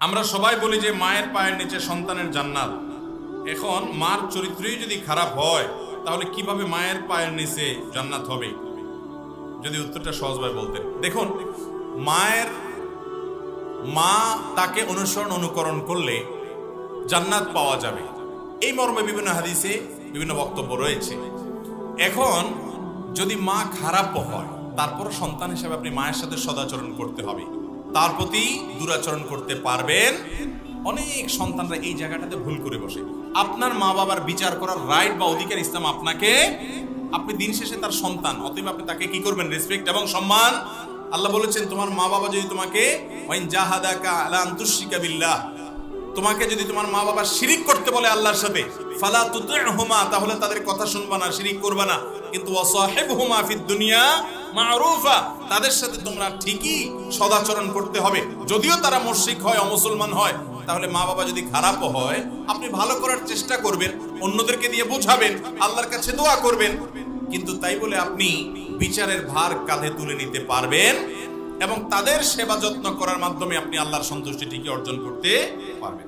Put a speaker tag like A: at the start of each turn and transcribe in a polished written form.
A: আমরা সবাই বলি যে মায়ের পায়ের নিচে সন্তানের জান্নাত। এখন মার চরিত্রই যদি খারাপ হয় তাহলে কিভাবে মায়ের পায়ের নিচে জান্নাত হবে? যদি উত্তরটা সহজভাবে বলতেন। দেখুন, মা তাকে অনুকরণ করলে জান্নাত পাওয়া যাবে, এই মর্মে বিভিন্ন হাদিসে বিভিন্ন বক্তব্য রয়েছে। এখন যদি মা খারাপ হয়, তারপর সন্তান হিসেবে আপনি মায়ের সাথে সদাচরণ করতে হবে, তার প্রতি দুরাচরণ করতে পারবেন। অনেক সন্তানরা এই জায়গাটাতে ভুল করে বসে। আপনার মা বাবার বিচার করার রাইট বা অধিকার ইসলাম আপনাকে, আপনি দিন শেষে তার সন্তান, অতএব আপনি তাকে কি করবেন? রেসপেক্ট এবং সম্মান। আল্লাহ বলেছেন, তোমার মা বাবা যদি তোমাকে ওয়াইন জাহাদাকা আলা আন তুশরিকা বিল্লাহ, তোমাকে যদি তোমার মা বাবা শিরিক করতে বলে আল্লাহর সাথে, ফালা তুতি'হুমা, তাহলে তাদের কথা শুনবা না, শিরিক করবা না। কিন্তু ওয়াসাহিবহুমা ফিদ দুনিয়া মা'রুফা, তাদের সাথে তোমরা ঠিকই সদাচরণ করতে হবে, যদিও তারা মুশরিক হয়, অমুসলমান হয়। তাহলে মা বাবা যদি খারাপও হয়, আপনি ভালো করার চেষ্টা করবেন, অন্যদেরকে দিয়ে বোঝাবেন, আল্লাহর কাছে দোয়া করবেন। কিন্তু তাই বলে আপনি বিচারের ভার কাঁধে তুলে নিতে পারবেন এবং তাদের সেবা যত্ন করার মাধ্যমে আপনি আল্লাহর সন্তুষ্টি ঠিকই অর্জন করতে পারবেন।